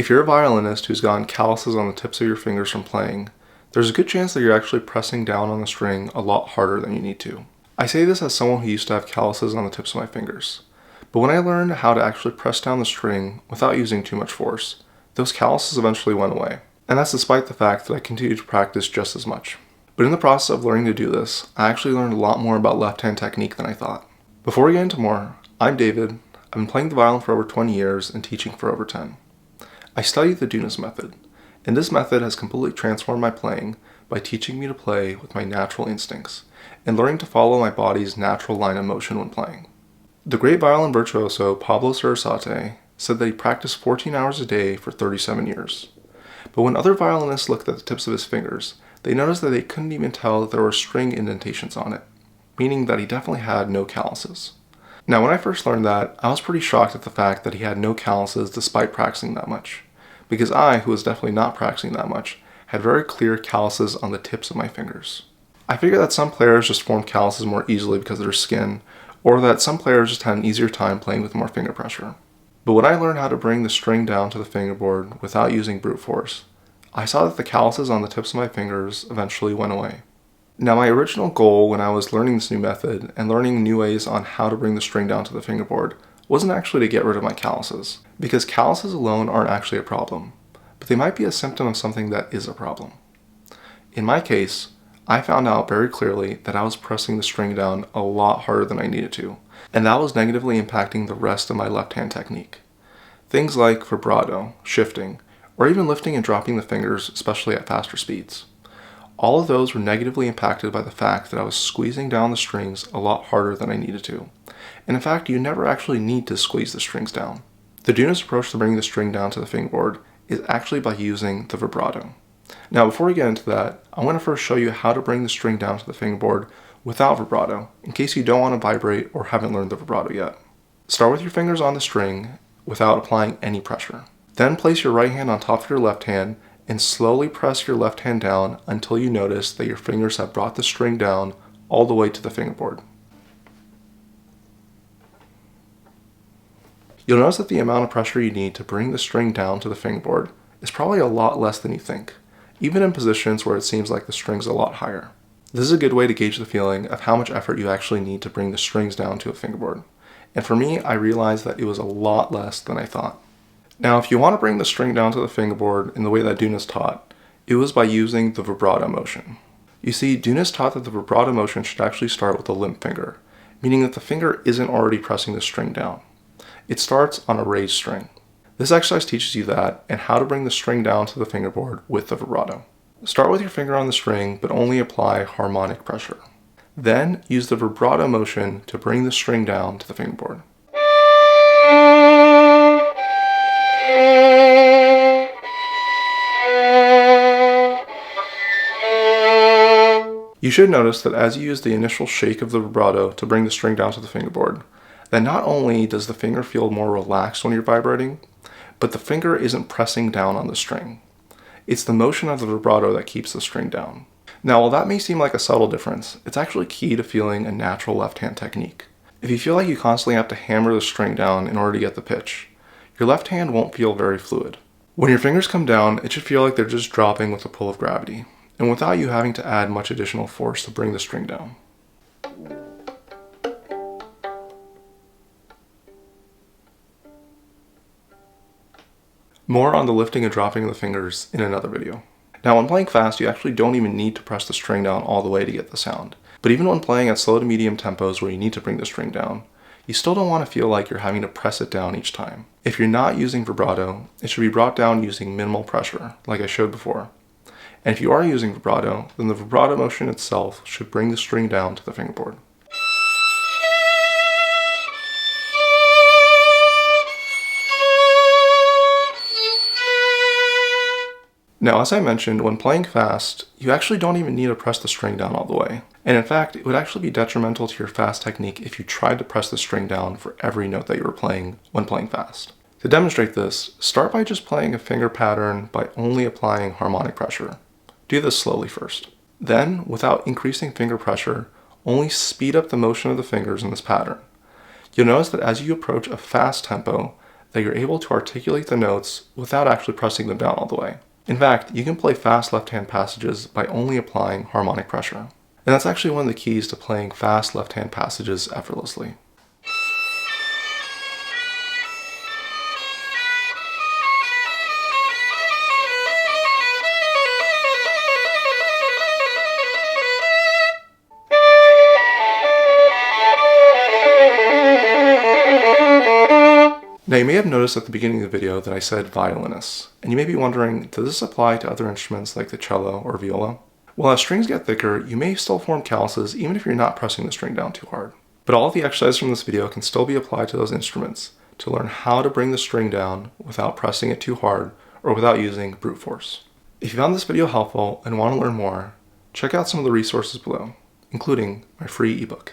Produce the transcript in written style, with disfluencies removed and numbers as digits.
If you're a violinist who's gotten calluses on the tips of your fingers from playing, there's a good chance that you're actually pressing down on the string a lot harder than you need to. I say this as someone who used to have calluses on the tips of my fingers, but when I learned how to actually press down the string without using too much force, those calluses eventually went away, and that's despite the fact that I continued to practice just as much. But in the process of learning to do this, I actually learned a lot more about left-hand technique than I thought. Before we get into more, I'm David. I've been playing the violin for over 20 years and teaching for over 10. I studied the Dounis Method, and this method has completely transformed my playing by teaching me to play with my natural instincts and learning to follow my body's natural line of motion when playing. The great violin virtuoso Pablo Sarasate said that he practiced 14 hours a day for 37 years. But when other violinists looked at the tips of his fingers, they noticed that they couldn't even tell that there were string indentations on it, meaning that he definitely had no calluses. Now, when I first learned that, I was pretty shocked at the fact that he had no calluses despite practicing that much, because I, who was definitely not practicing that much, had very clear calluses on the tips of my fingers. I figured that some players just formed calluses more easily because of their skin, or that some players just had an easier time playing with more finger pressure. But when I learned how to bring the string down to the fingerboard without using brute force, I saw that the calluses on the tips of my fingers eventually went away. Now, my original goal when I was learning this new method and learning new ways on how to bring the string down to the fingerboard wasn't actually to get rid of my calluses, because calluses alone aren't actually a problem, but they might be a symptom of something that is a problem. In my case, I found out very clearly that I was pressing the string down a lot harder than I needed to, and that was negatively impacting the rest of my left-hand technique. Things like vibrato, shifting, or even lifting and dropping the fingers, especially at faster speeds. All of those were negatively impacted by the fact that I was squeezing down the strings a lot harder than I needed to. And in fact, you never actually need to squeeze the strings down. The Dounis approach to bringing the string down to the fingerboard is actually by using the vibrato. Now, before we get into that, I want to first show you how to bring the string down to the fingerboard without vibrato, in case you don't want to vibrate or haven't learned the vibrato yet. Start with your fingers on the string without applying any pressure. Then place your right hand on top of your left hand and slowly press your left hand down until you notice that your fingers have brought the string down all the way to the fingerboard. You'll notice that the amount of pressure you need to bring the string down to the fingerboard is probably a lot less than you think, even in positions where it seems like the string's a lot higher. This is a good way to gauge the feeling of how much effort you actually need to bring the strings down to a fingerboard. And for me, I realized that it was a lot less than I thought. Now, if you want to bring the string down to the fingerboard in the way that Dounis taught, it was by using the vibrato motion. You see, Dounis taught that the vibrato motion should actually start with the limp finger, meaning that the finger isn't already pressing the string down. It starts on a raised string. This exercise teaches you that and how to bring the string down to the fingerboard with the vibrato. Start with your finger on the string, but only apply harmonic pressure. Then use the vibrato motion to bring the string down to the fingerboard. You should notice that as you use the initial shake of the vibrato to bring the string down to the fingerboard, that not only does the finger feel more relaxed when you're vibrating, but the finger isn't pressing down on the string. It's the motion of the vibrato that keeps the string down. Now, while that may seem like a subtle difference, it's actually key to feeling a natural left-hand technique. If you feel like you constantly have to hammer the string down in order to get the pitch, your left hand won't feel very fluid. When your fingers come down, it should feel like they're just dropping with the pull of gravity, and without you having to add much additional force to bring the string down. More on the lifting and dropping of the fingers in another video. Now, when playing fast, you actually don't even need to press the string down all the way to get the sound. But even when playing at slow to medium tempos where you need to bring the string down, you still don't want to feel like you're having to press it down each time. If you're not using vibrato, it should be brought down using minimal pressure, like I showed before. And if you are using vibrato, then the vibrato motion itself should bring the string down to the fingerboard. Now, as I mentioned, when playing fast, you actually don't even need to press the string down all the way. And in fact, it would actually be detrimental to your fast technique if you tried to press the string down for every note that you were playing when playing fast. To demonstrate this, start by just playing a finger pattern by only applying harmonic pressure. Do this slowly first. Then, without increasing finger pressure, only speed up the motion of the fingers in this pattern. You'll notice that as you approach a fast tempo, that you're able to articulate the notes without actually pressing them down all the way. In fact, you can play fast left-hand passages by only applying harmonic pressure. And that's actually one of the keys to playing fast left-hand passages effortlessly. Now you may have noticed at the beginning of the video that I said violinist, and you may be wondering, does this apply to other instruments like the cello or viola? Well, as strings get thicker, you may still form calluses even if you're not pressing the string down too hard. But all of the exercises from this video can still be applied to those instruments to learn how to bring the string down without pressing it too hard or without using brute force. If you found this video helpful and want to learn more, check out some of the resources below, including my free ebook.